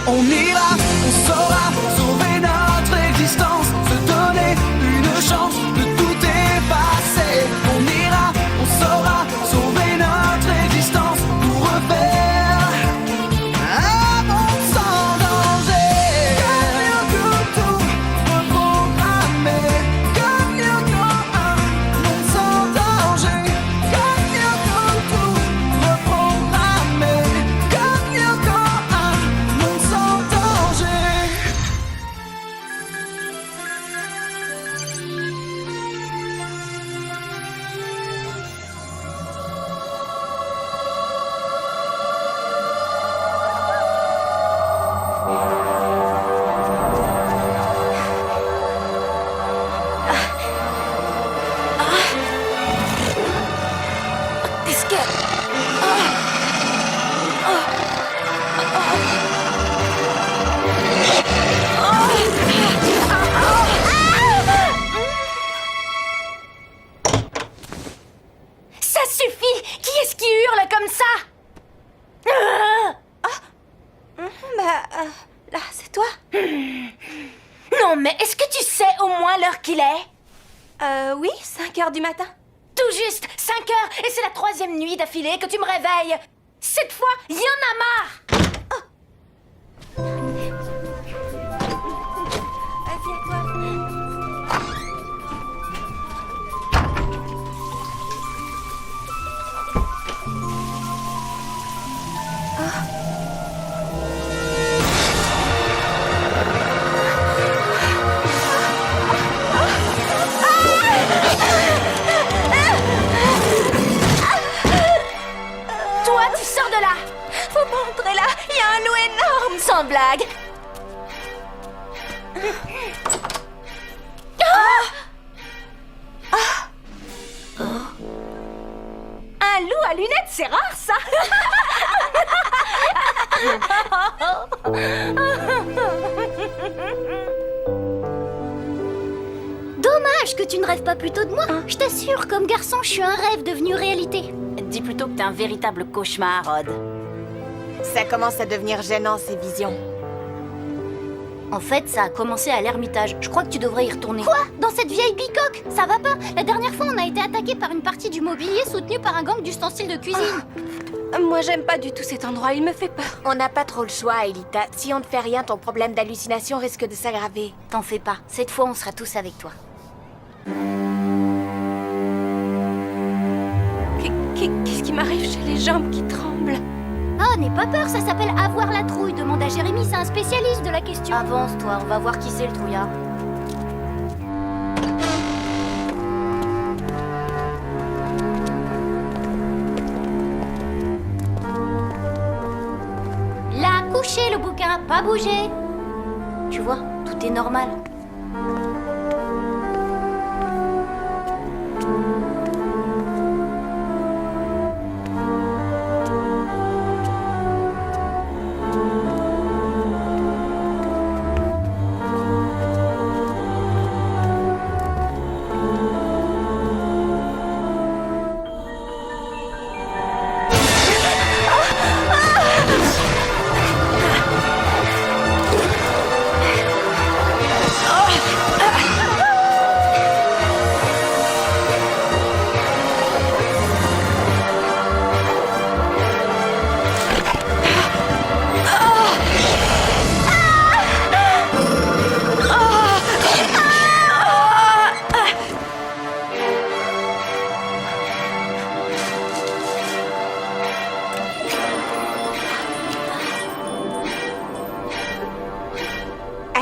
On ira, on saura sauver notre existence, se donner une chance de tout effacer. On ira, on saura sauver notre existence pour refaire un monde sans danger. Comme tout reprogrammé, comme un monde sans danger. Comme tout reprogrammé, comme un monde sans danger. Est-ce que... Ça suffit! Qui est-ce qui hurle comme ça? Là, c'est toi? Non, mais est-ce que tu sais au moins l'heure qu'il est? Oui, 5h du matin. Tout juste 5 heures, et c'est la 3e nuit d'affilée que tu me réveilles. Cette fois, y en a marre. Assieds-toi. Toi, tu sors de là. Faut pas entrer là, il y a un loup énorme. Sans blague. Un loup à lunettes, c'est rare, ça. Dommage que tu ne rêves pas plutôt de moi. Je t'assure, comme garçon, je suis un rêve devenu réalité. Dis plutôt que t'es un véritable cauchemar, Rod. Ça commence à devenir gênant, ces visions. En fait, ça a commencé à l'Ermitage. Je crois que tu devrais y retourner. Quoi? Dans cette vieille bicoque? Ça va pas? La dernière fois, on a été attaqué par une partie du mobilier soutenu par un gang d'ustensiles de cuisine. Moi, j'aime pas du tout cet endroit, il me fait peur. On n'a pas trop le choix, Elita. Si on ne fait rien, ton problème d'hallucination risque de s'aggraver. T'en fais pas. Cette fois, on sera tous avec toi. Qu'est-ce qui m'arrive? J'ai les jambes qui tremblent. Oh, n'aie pas peur, ça s'appelle avoir la trouille. Demande à Jérémy, c'est un spécialiste de la question. Avance, toi, on va voir qui c'est le trouillard. Là, couché le bouquin, pas bouger. Tu vois, tout est normal.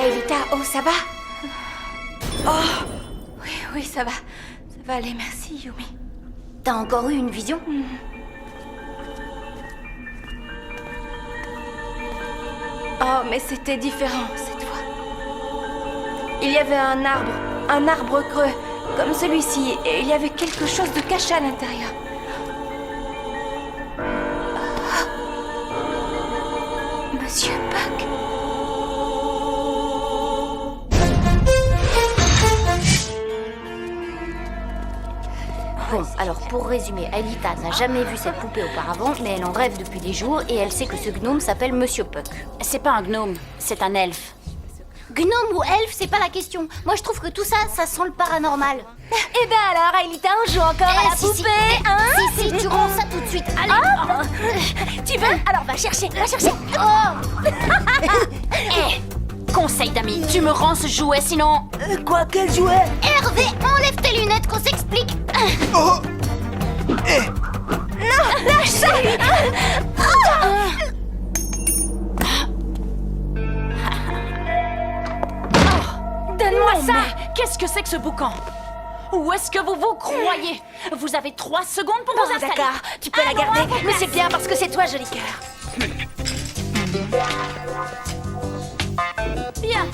Elita, oh, ça va? Oh, oui, ça va. Ça va aller, merci, Yumi. T'as encore eu une vision? Oh, mais c'était différent cette fois. Il y avait un arbre creux, comme celui-ci, et il y avait quelque chose de caché à l'intérieur. Monsieur Puck. Bon, alors pour résumer, Aelita n'a jamais vu cette poupée auparavant, mais elle en rêve depuis des jours et elle sait que ce gnome s'appelle Monsieur Puck. C'est pas un gnome, c'est un elfe. Gnome ou elfe, c'est pas la question. Moi, je trouve que tout ça, ça sent le paranormal. Eh ben alors, Aelita, on joue encore à la si, poupée, hein? Si, tu rends ça tout de suite. Allez. Tu veux? Alors va chercher, va chercher. Conseil d'amis, tu me rends ce jouet, sinon... Quoi, quel jouet? Hervé, enlève tes lunettes qu'on s'explique. Oh! Eh! Donne-moi ça. Mais qu'est-ce que c'est que ce boucan? Où est-ce que vous vous croyez? Vous avez 3 secondes pour vous installer. D'accord, tu peux la garder, mais c'est bien parce que c'est toi, joli cœur. Bien.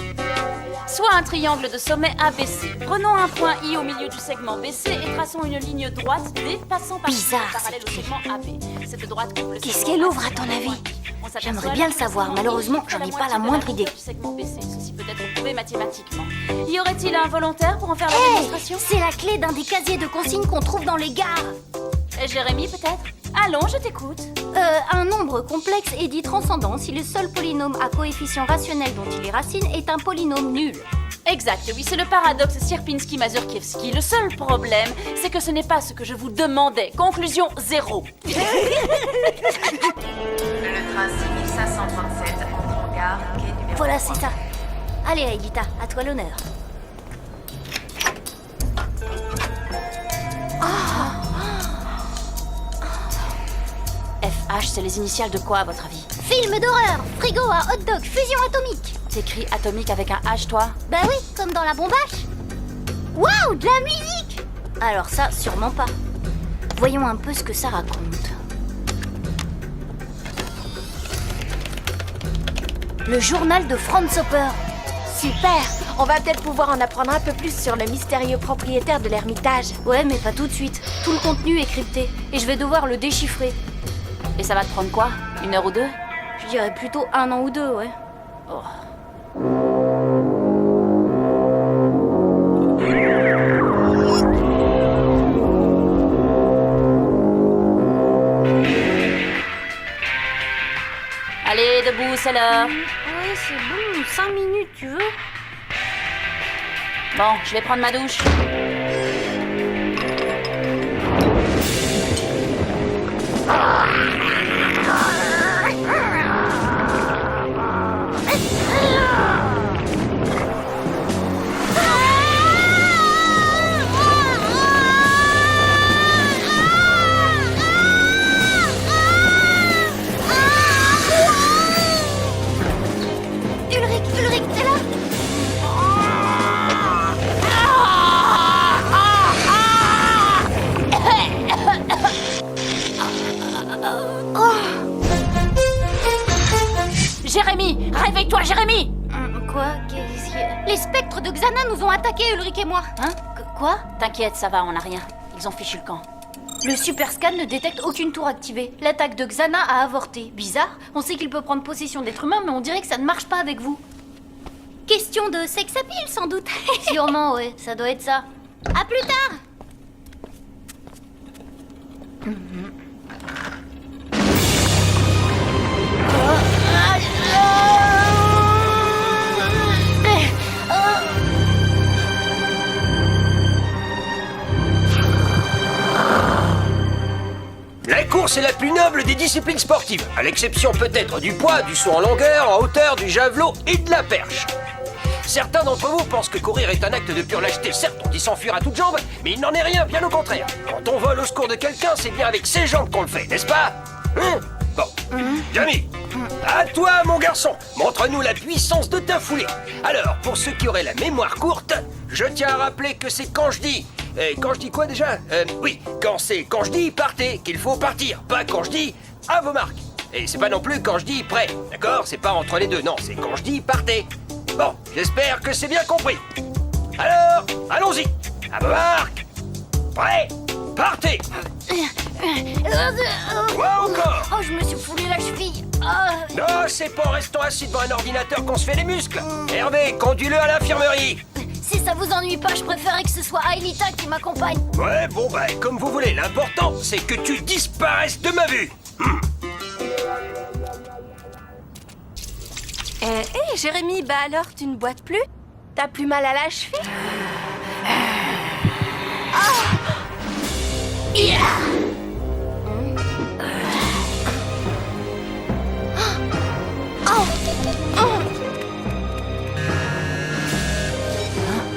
Soit un triangle de sommet ABC. Prenons un point I au milieu du segment BC et traçons une ligne droite D passant par Bizarre, parallèle au cette segment AB. Cette droite coupe le Qu'est-ce segment qu'elle A ouvre, à ton sur le avis? point I. On s'aperçoit J'aimerais bien le que savoir, segment malheureusement, I j'en ai fait pas la moitié de moindre idée. longueur du segment BC. Ceci peut être prouvé mathématiquement. Y aurait-il un volontaire pour en faire la Hey, démonstration? c'est la clé d'un des casiers de consignes qu'on trouve dans les gares. Jérémy, peut-être? Allons, je t'écoute. Un nombre complexe est dit transcendant si le seul polynôme à coefficient rationnel dont il est racine est un polynôme nul. Exact, oui, c'est le paradoxe Sierpinski-Mazurkiewski. Le seul problème, c'est que ce n'est pas ce que je vous demandais. Conclusion 0. Le train 6537 entre en gare, quai numéro Voilà, 3. c'est ça. Allez, Aelita, à toi l'honneur. FH, c'est les initiales de quoi, à votre avis? Film d'horreur, frigo à hot dog, fusion atomique. T'écris atomique avec un H, toi? Bah oui, comme dans la bombache. Waouh, de la musique! Alors ça, sûrement pas. Voyons un peu ce que ça raconte. Le journal de Franz Hopper. Super. On va peut-être pouvoir en apprendre un peu plus sur le mystérieux propriétaire de l'Ermitage. Ouais, mais pas tout de suite. Tout le contenu est crypté et je vais devoir le déchiffrer. Et ça va te prendre quoi? 1 heure ou 2? Je dirais plutôt 1 an ou 2, ouais. Oh. Allez, debout, c'est l'heure. Ouais, c'est bon, 5 minutes, tu veux? Bon, je vais prendre ma douche. Ulrich, t'es là? Jérémy, réveille-toi, Jérémy! Quoi? Qu'est-ce qu'il y a? Les spectres de Xana nous ont attaqués, Ulrich et moi. Hein? Quoi? T'inquiète, ça va, on n'a rien. Ils ont fichu le camp. Le super scan ne détecte aucune tour activée. L'attaque de Xana a avorté. Bizarre, on sait qu'il peut prendre possession d'êtres humains, mais on dirait que ça ne marche pas avec vous. Question de sex appeal, sans doute. Sûrement, ouais, ça doit être ça. À plus tard! La course est la plus noble des disciplines sportives, à l'exception peut-être du poids, du saut en longueur, en hauteur, du javelot et de la perche. Certains d'entre vous pensent que courir est un acte de pure lâcheté. Certes, on dit s'enfuir à toutes jambes, mais il n'en est rien, bien au contraire. Quand on vole au secours de quelqu'un, c'est bien avec ses jambes qu'on le fait, n'est-ce pas? Bon. Jamie, à toi, mon garçon, montre-nous la puissance de ta foulée. Alors, pour ceux qui auraient la mémoire courte, je tiens à rappeler que c'est quand je dis... quand je dis quoi déjà? Oui, quand je dis partez, qu'il faut partir, pas quand je dis à vos marques. Et c'est pas non plus quand je dis prêt, d'accord? C'est pas entre les deux, non, c'est quand je dis partez. Bon, j'espère que c'est bien compris. Alors, allons-y. À vos marques. Prêt, partez. Quoi encore? Oh, je me suis foulé la cheville. Ah. Non, c'est pas en restant assis devant un ordinateur qu'on se fait les muscles. Hervé, conduis-le à l'infirmerie. Si ça vous ennuie pas, je préférais que ce soit Aelita qui m'accompagne. Ouais, bon bah, comme vous voulez. L'important, c'est que tu disparaisses de ma vue. Hé, Jérémy, bah alors, tu ne boites plus? T'as plus mal à la cheville?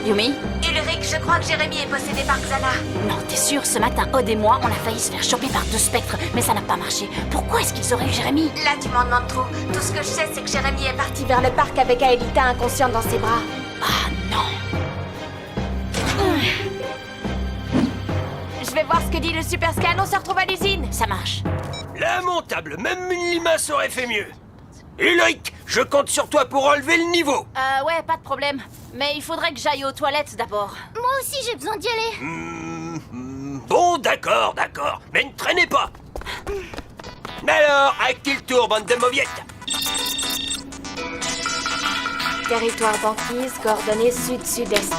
Yumi? Ulrich, je crois que Jérémy est possédé par Xana. Non, t'es sûr, ce matin, Odd et moi, on a failli se faire choper par 2 spectres, mais ça n'a pas marché. Pourquoi est-ce qu'ils auraient eu Jérémy? Là, tu m'en demandes trop. Tout ce que je sais, c'est que Jérémy est parti Vers le parc avec Aelita inconsciente dans ses bras. Ah non! Je vais voir ce que dit le super scan, on se retrouve à l'usine. Ça marche. Lamentable, même une limace aurait fait mieux. Ulrich, je compte sur toi pour relever le niveau. Ouais, pas de problème. Mais il faudrait que j'aille aux toilettes d'abord. Moi aussi, j'ai besoin d'y aller. Bon, d'accord. Mais ne traînez pas. Alors, à qui le tour, bande de mauviettes? Territoire banquise, coordonnées sud-sud-est.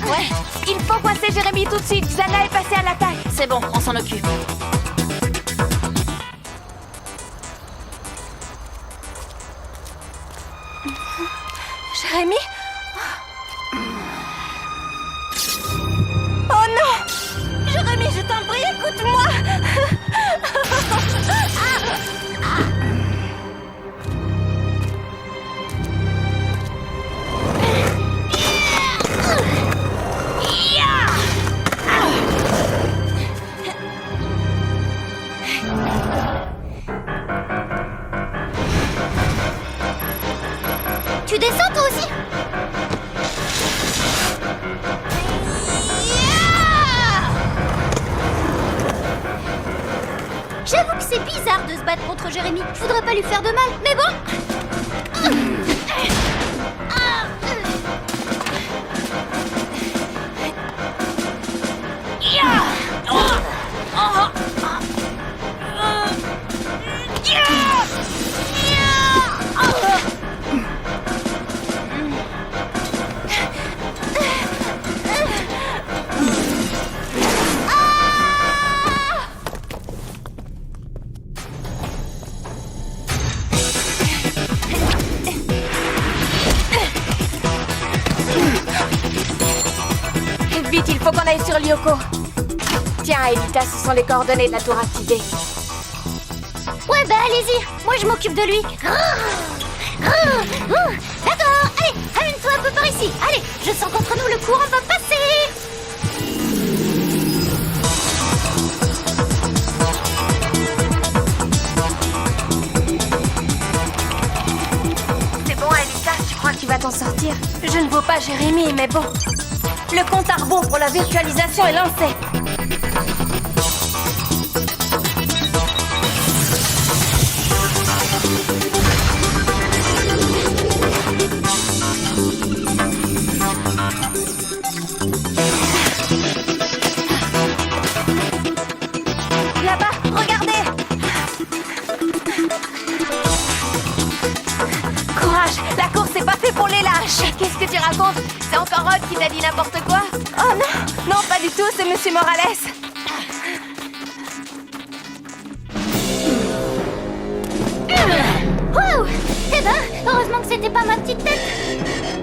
Ouais, il faut coincer Jérémy tout de suite. Xana est passée à l'attaque. C'est bon, on s'en occupe. Jérémy? Oh non! Jérémy, je t'en prie, écoute-moi! Tu descends toi aussi? J'avoue que c'est bizarre de se battre contre Jérémy. Je voudrais pas lui faire de mal, mais bon. Vite, il faut qu'on aille sur Lyoko. Tiens, Aelita, ce sont les coordonnées de la tour activée. Ouais, bah allez-y. Moi, je m'occupe de lui. D'accord. Allez, amène-toi un peu par ici. Allez, je sens qu'entre nous, le courant va passer. C'est bon, Aelita, tu crois que tu vas t'en sortir? Je ne vaux pas Jérémy, mais bon. Le compte à rebours pour la virtualisation est lancé. Là-bas, regardez! Courage, la course c'est pas fait pour les lâches. Qu'est-ce que tu racontes? C'est encore Rod qui t'a dit n'importe quoi? Oh non, non pas du tout, c'est Monsieur Morales. Wow. Eh ben, heureusement que c'était pas ma petite tête.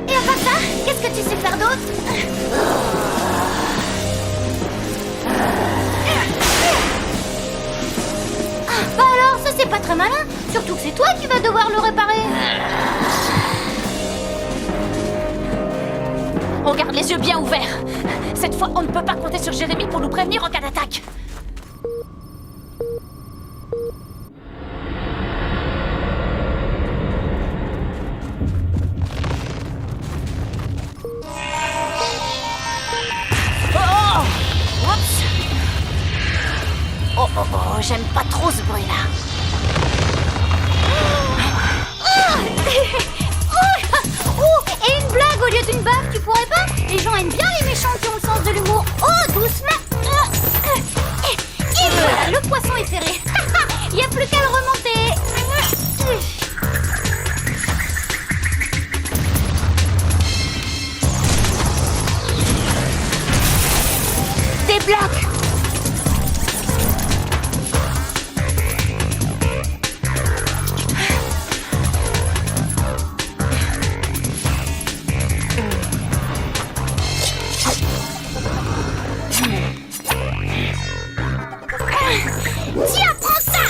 Et à part ça, qu'est-ce que tu sais faire d'autre? Bah alors, ça c'est pas très malin. Surtout que c'est toi qui vas devoir le réparer. On garde les yeux bien ouverts. Cette fois, on ne peut pas compter sur Jérémy pour nous prévenir en cas d'attaque. Oh, j'aime pas trop ce bruit-là. Et une blague au lieu d'une baffe, tu pourrais pas? Les gens aiment bien les méchants qui ont le sens de l'humour. Oh, doucement. Et voilà, le poisson est serré. des blocs. Tiens, prends ça!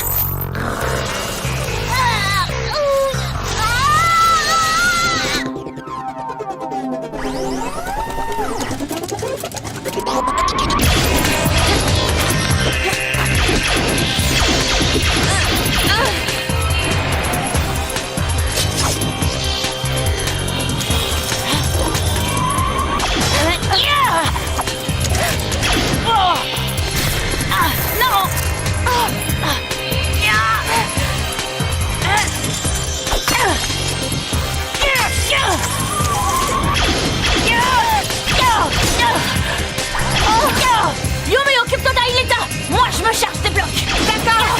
Yumi, occupe-toi d'Aileta. Moi, je me charge des blocs. D'accord.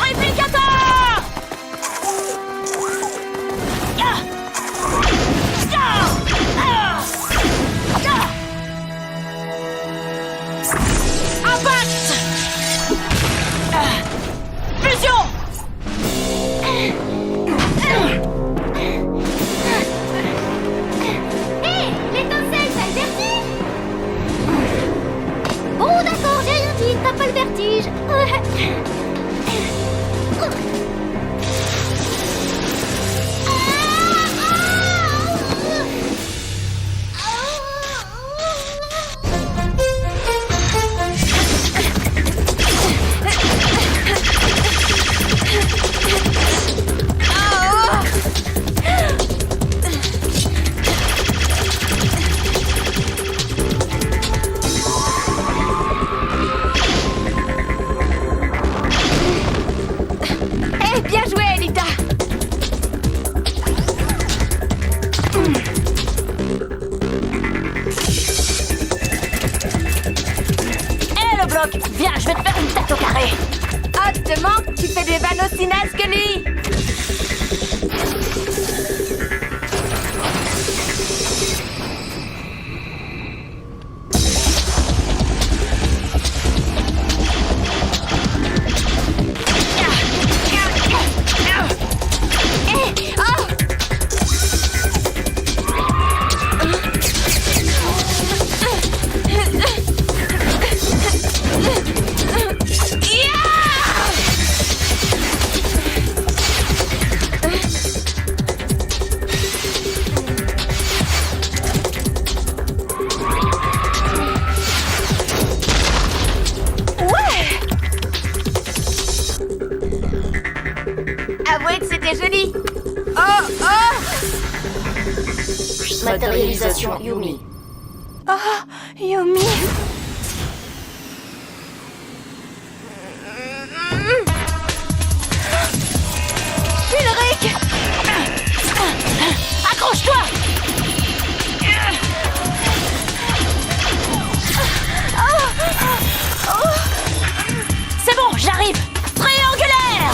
Réplicateur. Impact. Fusion. Hé, l'étincelle, t'as le vertige? Bon, d'accord, j'ai rien dit, t'as pas le vertige. Eh, bien joué, Elita. Hé, le bloc. Viens, je vais te faire une tête au carré. Oh, te manque, tu fais des vannes aussi nazes que lui. Avouez que c'était joli. Oh, oh. Matérialisation Yumi. Oh, Yumi. Ulrich. Accroche-toi. C'est bon, j'arrive. Triangulaire.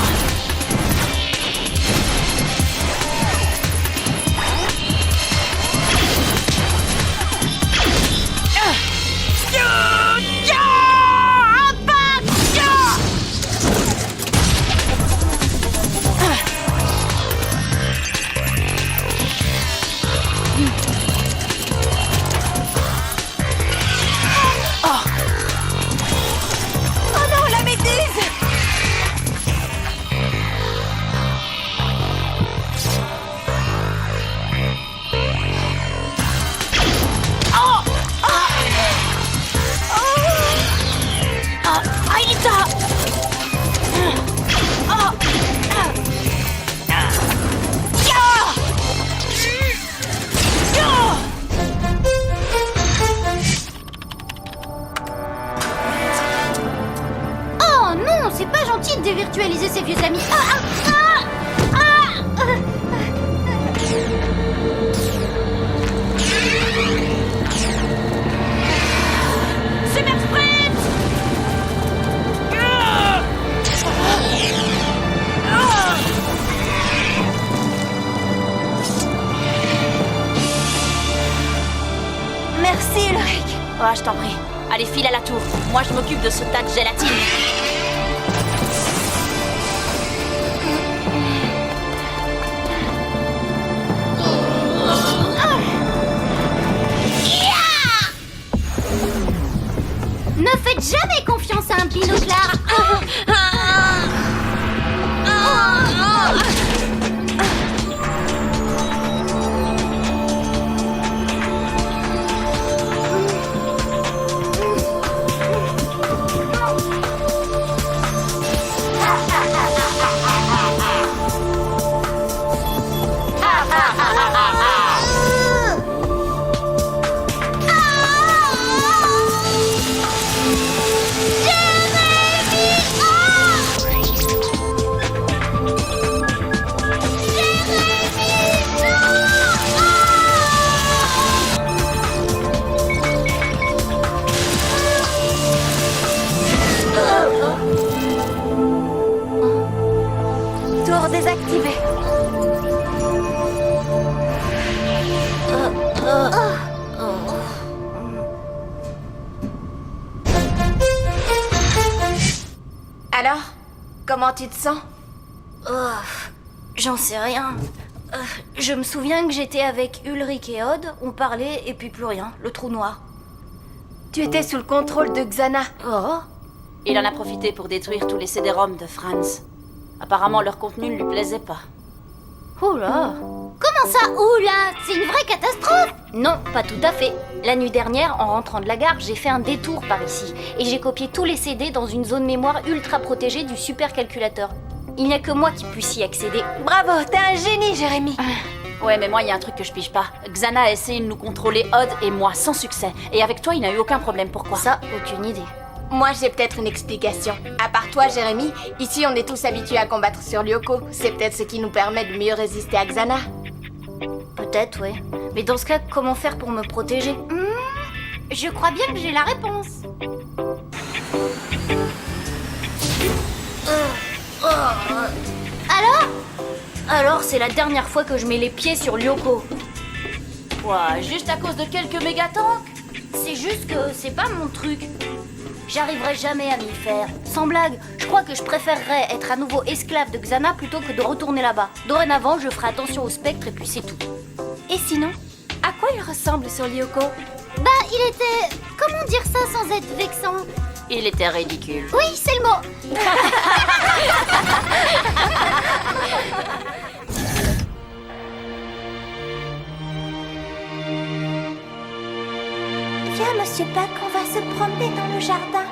Oh, je t'en prie. Allez, file à la tour. Moi, je m'occupe de ce tas de gélatine. Ne faites jamais confiance à un binoclard. Tour désactivé. Alors, comment tu te sens? J'en sais rien. Je me souviens que j'étais avec Ulrich et Odd, on parlait et puis plus rien, le trou noir. Tu étais sous le contrôle de Xana. Oh. Il en a profité pour détruire tous les CD-ROM de Franz. Apparemment, leur contenu ne lui plaisait pas. Oula. Comment ça, oula? C'est une vraie catastrophe? Non, pas tout à fait. La nuit dernière, en rentrant de la gare, j'ai fait un détour par ici. Et j'ai copié tous les CD dans une zone mémoire ultra protégée du supercalculateur. Il n'y a que moi qui puisse y accéder. Bravo, t'es un génie, Jérémy. Ouais, mais moi, il y a un truc que je pige pas. Xana a essayé de nous contrôler, Odd et moi, sans succès. Et avec toi, il n'a eu aucun problème. Pourquoi? Ça, aucune idée. Moi, j'ai peut-être une explication. À part toi, Jérémy, ici, on est tous habitués à combattre sur Lyoko. C'est peut-être ce qui nous permet de mieux résister à Xana. Peut-être, ouais. Mais dans ce cas, comment faire pour me protéger? Je crois bien que j'ai la réponse. Alors, c'est la dernière fois que je mets les pieds sur Lyoko. Quoi, juste à cause de quelques mégatanks? C'est juste que c'est pas mon truc. J'arriverai jamais à m'y faire. Sans blague, je crois que je préférerais être à nouveau esclave de Xana plutôt que de retourner là-bas. Dorénavant, je ferai attention au spectre et puis c'est tout. Et sinon, à quoi il ressemble sur Lyoko? Bah, il était... Comment dire ça sans être vexant? Il était ridicule. Oui, c'est le mot. Viens, Monsieur Pack, on va se promener dans le jardin.